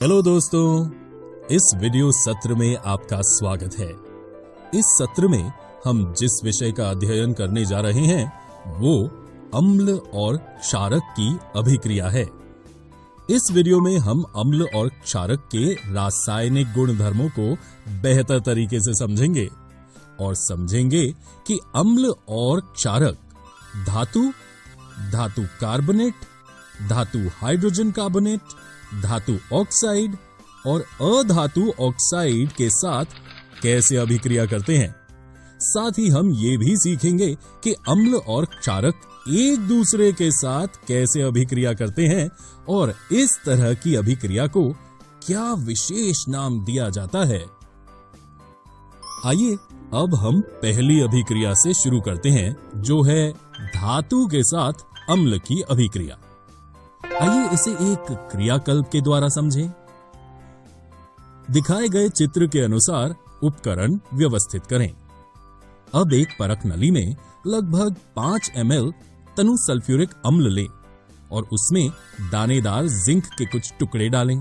Hello दोस्तों, इस video सत्र में आपका स्वागत है। इस सत्र में हम जिस विषय का अध्ययन करने जा रहे हैं वो अम्ल और क्षारक की अभिक्रिया है। इस वीडियो में हम अम्ल और क्षारक के रासायनिक गुणधर्मों को बेहतर तरीके से समझेंगे और समझेंगे कि अम्ल और क्षारक धातु कार्बोनेट, धातु हाइड्रोजन कार्बोनेट, धातु ऑक्साइड और अधातु ऑक्साइड के साथ कैसे अभिक्रिया करते हैं। साथ ही हम ये भी सीखेंगे कि अम्ल और क्षारक एक दूसरे के साथ कैसे अभिक्रिया करते हैं और इस तरह की अभिक्रिया को क्या विशेष नाम दिया जाता है। आइए अब हम पहली अभिक्रिया से शुरू करते हैं, जो है धातु के साथ अम्ल की अभिक्रिया। आइए इसे एक क्रियाकल्प के द्वारा समझें। दिखाए गए चित्र के अनुसार उपकरण व्यवस्थित करें। अब एक परख नली में लगभग 5 ml तनु सल्फ्यूरिक अम्ल लें और उसमें दानेदार जिंक के कुछ टुकड़े डालें।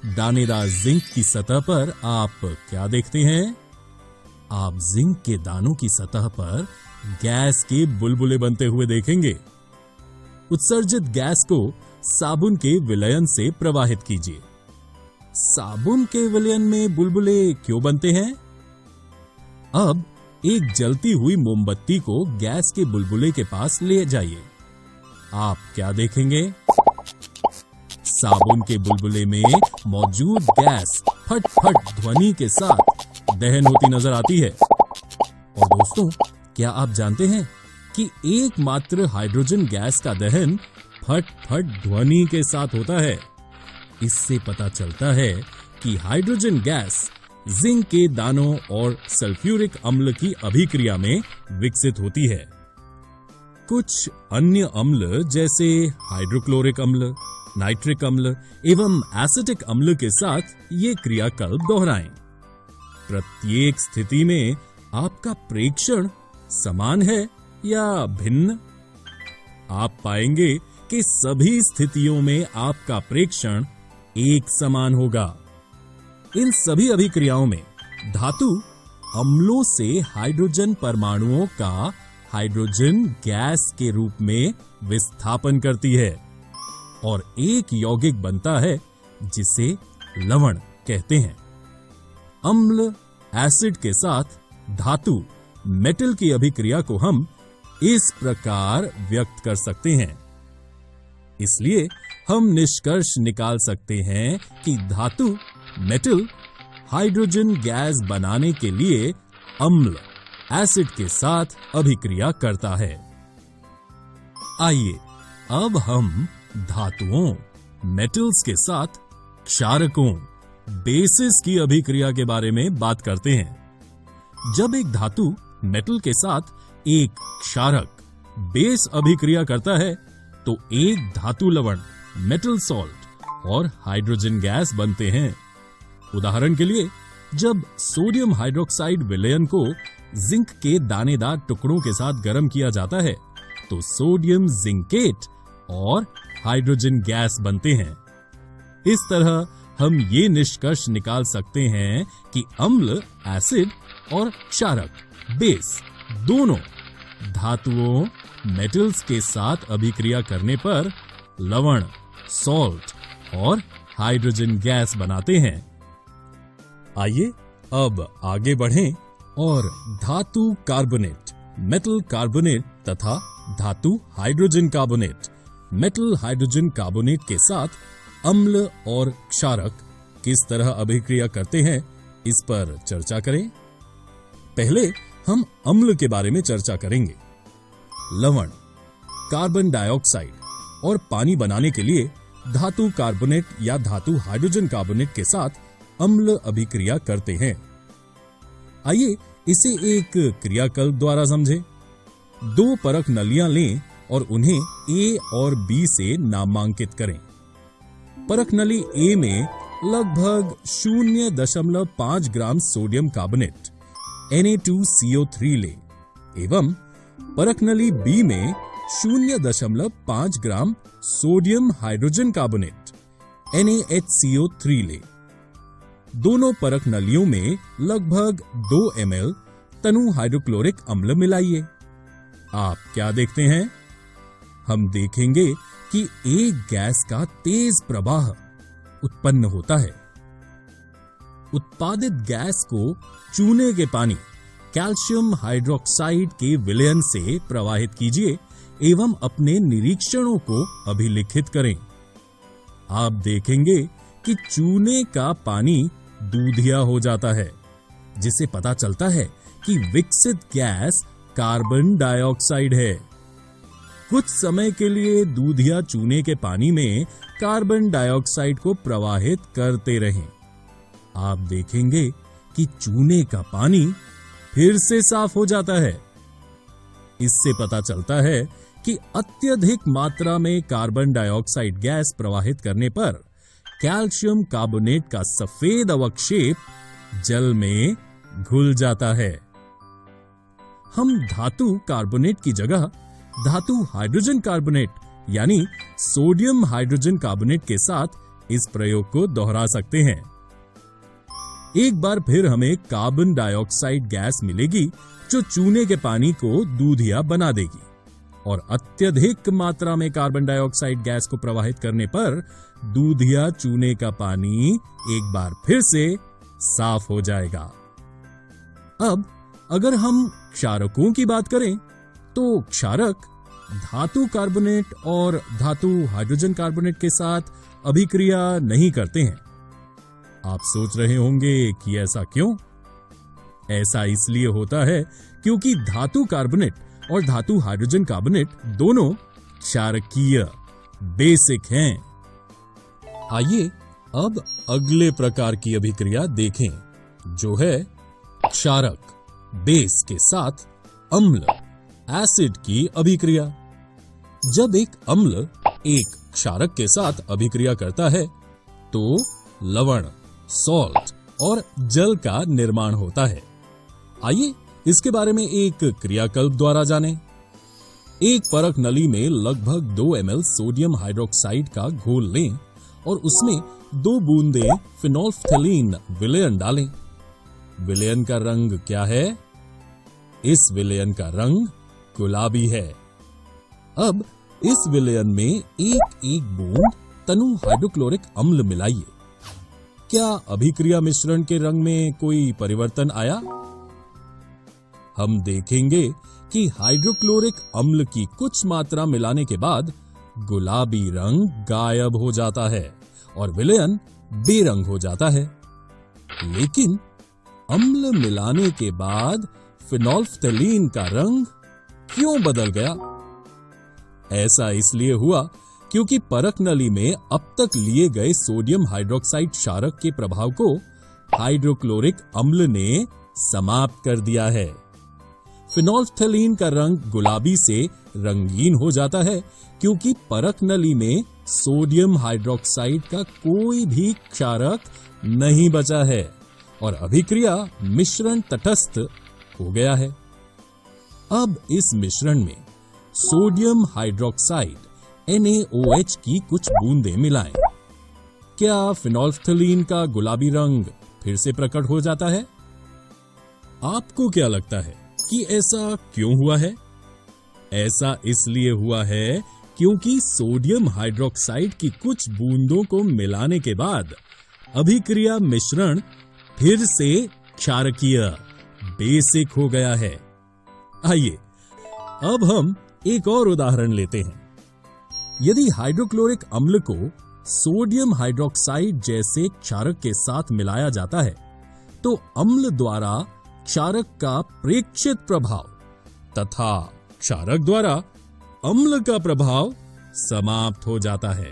दानेदार जिंक की सतह पर आप क्या देखते हैं? आप जिंक के दानों की सतह पर गैस के बुलबुले बनते हुए देखेंगे। उत्सर्जित गैस को साबुन के विलयन से प्रवाहित कीजिए। साबुन के विलयन में बुलबुले क्यों बनते हैं? अब एक जलती हुई मोमबत्ती को गैस के बुलबुले के पास ले जाइए। आप क्या देखेंगे? साबुन के बुलबुले में मौजूद गैस फट फट ध्वनि के साथ दहन होती नजर आती है। और दोस्तों, क्या आप जानते हैं कि एकमात्र हाइड्रोजन गैस का दहन फट फट ध्वनि के साथ होता है। इससे पता चलता है कि हाइड्रोजन गैस जिंक के दानों और सल्फ्यूरिक अम्ल की अभिक्रिया में विकसित होती है। कुछ अन्य अम्ल जैसे हाइड्रोक्लोरिक अम्ल, नाइट्रिक अम्ल एवं एसिटिक अम्ल के साथ ये क्रियाकल्प दोहराएं। प्रत्येक स्थिति में आपका प्रेक्षण समान है या भिन्न? आप पाएंगे कि सभी स्थितियों में आपका प्रेक्षण एक समान होगा। इन सभी अभिक्रियाओं में धातु अम्लों से हाइड्रोजन परमाणुओं का हाइड्रोजन गैस के रूप में विस्थापन करती है और एक यौगिक बनता है जिसे लवण कहते हैं। अम्ल एसिड के साथ धातु मेटल की अभिक्रिया को हम इस प्रकार व्यक्त कर सकते हैं। इसलिए हम निष्कर्ष निकाल सकते हैं कि धातु मेटल हाइड्रोजन गैस बनाने के लिए अम्ल एसिड के साथ अभिक्रिया करता है। आइए अब हम धातुओं मेटल्स के साथ क्षारकों बेसिस की अभिक्रिया के बारे में बात करते हैं। जब एक धातु मेटल के साथ एक क्षारक बेस अभिक्रिया करता है तो एक धातु लवण मेटल सॉल्ट और हाइड्रोजन गैस बनते हैं। उदाहरण के लिए, जब सोडियम हाइड्रोक्साइड विलयन को जिंक के दानेदार टुकड़ों के साथ गर्म किया जाता है तो सोडियम जिंकेट और हाइड्रोजन गैस बनते हैं। इस तरह हम ये निष्कर्ष निकाल सकते हैं कि अम्ल एसिड और क्षारक बेस दोनों धातुओं मेटल्स के साथ अभिक्रिया करने पर लवण सॉल्ट और हाइड्रोजन गैस बनाते हैं। आइए अब आगे बढ़ें और धातु कार्बोनेट, मेटल कार्बोनेट तथा धातु hydrogen carbonate, metal hydrogen carbonate के साथ अम्ल और क्षारक किस तरह अभिक्रिया करते हैं, इस पर चर्चा करें। पहले हम अम्ल के बारे में चर्चा करेंगे। लवण कार्बन डाइऑक्साइड और पानी बनाने के लिए धातु कार्बोनेट या धातु हाइड्रोजन कार्बोनेट के साथ अम्ल अभिक्रिया करते हैं। आइए इसे एक क्रियाकल्प द्वारा समझें। 2 परख नलियां लें और उन्हें A और B से नामांकित करें। परख नली A में लगभग 0.5 ग्राम सोडियम कार्बोनेट Na2CO3 लें एवं परख नली B में 0.5 gram sodium hydrogen carbonate NaHCO3 लें। दोनों परख नलियों में लगभग 2 ml तनु हाइड्रोक्लोरिक अम्ल मिलाइए। आप क्या देखते हैं? हम देखेंगे कि एक गैस का तेज प्रवाह उत्पन्न होता है। उत्पादित गैस को चूने के पानी कैल्शियम हाइड्रोक्साइड के विलयन से प्रवाहित कीजिए एवं अपने निरीक्षणों को अभिलिखित करें। आप देखेंगे कि चूने का पानी दूधिया हो जाता है, जिससे पता चलता है कि विकसित गैस कार्बन डाइऑक्साइड है। कुछ समय के लिए दूधिया चूने के पानी में कार्बन डाइऑक्साइड को प्रवाहित करते रहें। आप देखेंगे कि चूने का पानी फिर से साफ हो जाता है। इससे पता चलता है कि अत्यधिक मात्रा में कार्बन डाइऑक्साइड गैस प्रवाहित करने पर कैल्शियम कार्बोनेट का सफेद अवक्षेप जल में घुल जाता है। हम धातु कार्बोनेट की जगह धातु हाइड्रोजन कार्बोनेट यानी सोडियम हाइड्रोजन कार्बोनेट के साथ इस प्रयोग को दोहरा सकते हैं। एक बार फिर हमें कार्बन डाइऑक्साइड गैस मिलेगी जो चूने के पानी को दूधिया बना देगी और अत्यधिक मात्रा में कार्बन डाइऑक्साइड गैस को प्रवाहित करने पर दूधिया चूने का पानी एक बार फिर से साफ हो जाएगा। अब अगर हम क्षारकों की बात करें तो क्षारक धातु कार्बोनेट और धातु हाइड्रोजन कार्बोनेट के साथ अभिक्रिया नहीं करते हैं। आप सोच रहे होंगे कि ऐसा क्यों? ऐसा इसलिए होता है क्योंकि धातु कार्बोनेट और धातु हाइड्रोजन कार्बोनेट दोनों क्षारकीय बेसिक हैं। आइए अब अगले प्रकार की अभिक्रिया देखें, जो है क्षारक बेस के साथ अम्ल एसिड की अभिक्रिया। जब एक अम्ल एक क्षारक के साथ अभिक्रिया करता है तो लवण सॉल्ट और जल का निर्माण होता है। आइए इसके बारे में एक क्रियाकल्प द्वारा जानें। एक परख नली में लगभग 2 ml सोडियम हाइड्रोक्साइड का घोल लें और उसमें 2 बूंदे फिनोल्फ्थेलीन विलयन डालें। विलयन का रंग क्या है? इस विलयन का रंग गुलाबी है। अब इस विलयन में एक एक बूंद तनु हाइड्रोक्लोरिक अम्ल मिलाइए। क्या अभिक्रिया मिश्रण के रंग में कोई परिवर्तन आया? हम देखेंगे कि हाइड्रोक्लोरिक अम्ल की कुछ मात्रा मिलाने के बाद गुलाबी रंग गायब हो जाता है और विलयन बेरंग हो जाता है। लेकिन अम्ल मिलाने के बाद फिनोल्फ्थेलीन का रंग क्यों बदल गया? ऐसा इसलिए हुआ क्योंकि परख नली में अब तक लिए गए सोडियम हाइड्रोक्साइड क्षारक के प्रभाव को हाइड्रोक्लोरिक अम्ल ने समाप्त कर दिया है। फिनोल्फ्थेलीन का रंग गुलाबी से रंगीन हो जाता है क्योंकि परख नली में सोडियम हाइड्रोक्साइड का कोई भी क्षारक नहीं बचा है और अभिक्रिया मिश्रण तटस्थ हो गया है। अब इस मिश्रण में सोडियम हाइड्रोक्साइड NaOH की कुछ बूंदें मिलाएं। क्या फिनोल्फ्थेलीन का गुलाबी रंग फिर से प्रकट हो जाता है? आपको क्या लगता है कि ऐसा क्यों हुआ है? ऐसा इसलिए हुआ है क्योंकि सोडियम हाइड्रोक्साइड की कुछ बूंदों को मिलाने के बाद अभिक्रिया मिश्रण फिर से क्षारकीय बेसिक हो गया है। आइए अब हम एक और उदाहरण लेते हैं। यदि हाइड्रोक्लोरिक अम्ल को सोडियम हाइड्रोक्साइड जैसे क्षारक के साथ मिलाया जाता है तो अम्ल द्वारा क्षारक का प्रेक्षित प्रभाव तथा क्षारक द्वारा अम्ल का प्रभाव समाप्त हो जाता है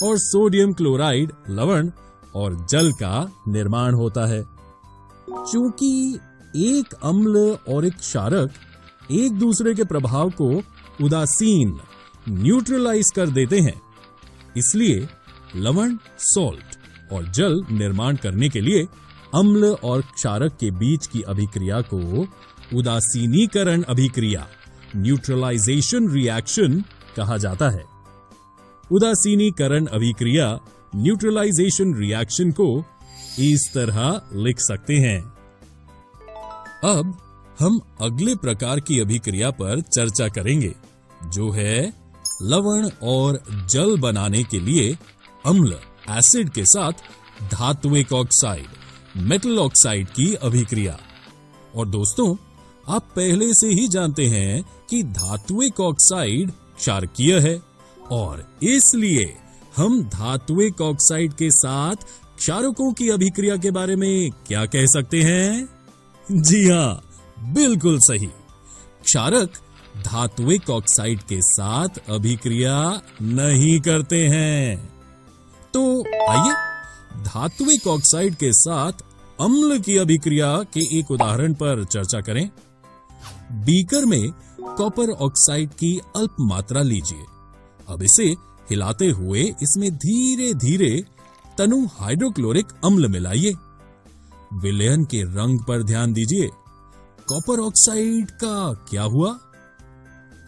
और सोडियम क्लोराइड लवण और जल का निर्माण होता है। चूंकि एक अम्ल और एक क्षारक एक दूसरे के प्रभाव को उदासीन न्यूट्रलाइज कर देते हैं, इसलिए लवण सॉल्ट और जल निर्माण करने के लिए अम्ल और क्षारक के बीच की अभिक्रिया को उदासीनीकरण अभिक्रिया न्यूट्रलाइजेशन रिएक्शन कहा जाता है। उदासीनीकरण अभिक्रिया न्यूट्रलाइजेशन रिएक्शन को इस तरह लिख सकते हैं। अब हम अगले प्रकार की अभिक्रिया पर चर्चा करेंगे, जो है लवण और जल बनाने के लिए अम्ल एसिड के साथ धात्विक ऑक्साइड मेटल ऑक्साइड की अभिक्रिया। और दोस्तों, आप पहले से ही जानते हैं कि धात्विक ऑक्साइड क्षारकीय है और इसलिए हम धात्विक ऑक्साइड के साथ क्षारकों की अभिक्रिया के बारे में क्या कह सकते हैं? जी हां, बिल्कुल सही। क्षारक धात्विक ऑक्साइड के साथ अभिक्रिया नहीं करते हैं। तो आइए धात्विक ऑक्साइड के साथ अम्ल की अभिक्रिया के एक उदाहरण पर चर्चा करें। बीकर में कॉपर ऑक्साइड की अल्प मात्रा लीजिए। अब इसे हिलाते हुए इसमें धीरे धीरे तनु हाइड्रोक्लोरिक अम्ल मिलाइए। विलयन के रंग पर ध्यान दीजिए। कॉपर ऑक्साइड का क्या हुआ?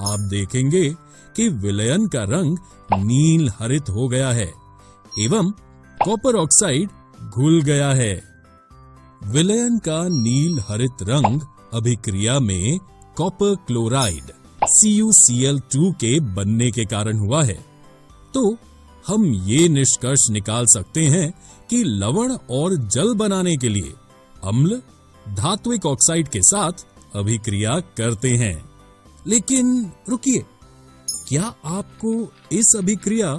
आप देखेंगे कि विलयन का रंग नील हरित हो गया है एवं कॉपर ऑक्साइड घुल गया है। विलयन का नील हरित रंग अभिक्रिया में कॉपर क्लोराइड CuCl2 के बनने के कारण हुआ है। तो हम ये निष्कर्ष निकाल सकते हैं कि लवण और जल बनाने के लिए अम्ल धात्विक ऑक्साइड के साथ अभिक्रिया करते हैं। लेकिन रुकिए, क्या आपको इस अभिक्रिया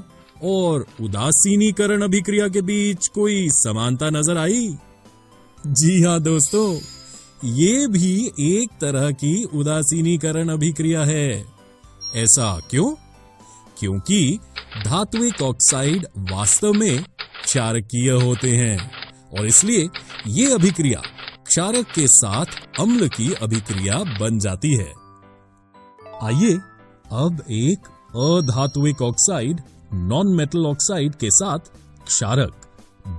और उदासीनीकरण अभिक्रिया के बीच कोई समानता नजर आई? जी हां दोस्तों, ये भी एक तरह की उदासीनीकरण अभिक्रिया है। ऐसा क्यों? क्योंकि धात्विक ऑक्साइड वास्तव में क्षारकीय होते हैं और इसलिए ये अभिक्रिया क्षारक के साथ अम्ल की अभिक्रिया बन जाती है। आइए अब एक अधात्विक ऑक्साइड नॉन मेटल ऑक्साइड के साथ क्षारक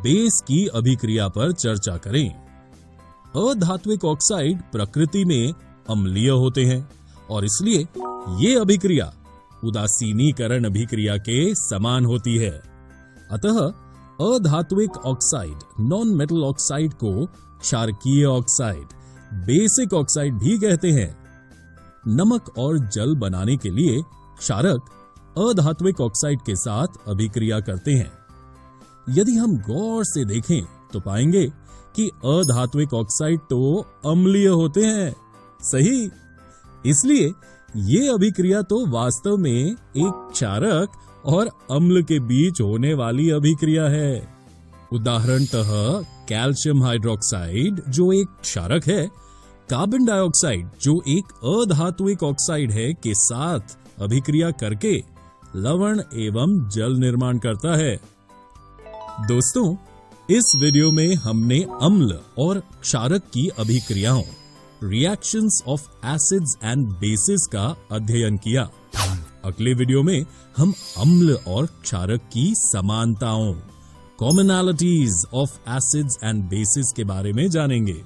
बेस की अभिक्रिया पर चर्चा करें। अधात्विक ऑक्साइड प्रकृति में अम्लीय होते हैं और इसलिए ये अभिक्रिया उदासीनीकरण अभिक्रिया के समान होती है। अतः अधात्विक ऑक्साइड नॉन मेटल ऑक्साइड को क्षारकीय ऑक्साइड बेसिक ऑक्साइड भी कहते हैं। नमक और जल बनाने के लिए क्षारक अधात्विक ऑक्साइड के साथ अभिक्रिया करते हैं। यदि हम गौर से देखें तो पाएंगे कि अधात्विक ऑक्साइड तो अम्लीय होते हैं, सही। इसलिए ये अभिक्रिया तो वास्तव में एक क्षारक और अम्ल के बीच होने वाली अभिक्रिया है। उदाहरणतः कैल्शियम हाइड्रोक्साइड जो एक क्षारक है, कार्बन डाइऑक्साइड जो एक अधात्विक ऑक्साइड है के साथ अभिक्रिया करके लवण एवं जल निर्माण करता है। दोस्तों, इस वीडियो में हमने अम्ल और क्षारक की अभिक्रियाओं reactions of acids and basis का अध्ययन किया। अगले वीडियो में हम अम्ल और क्षारक की समानताओं commonalities of acids and bases के बारे में जानेंगे।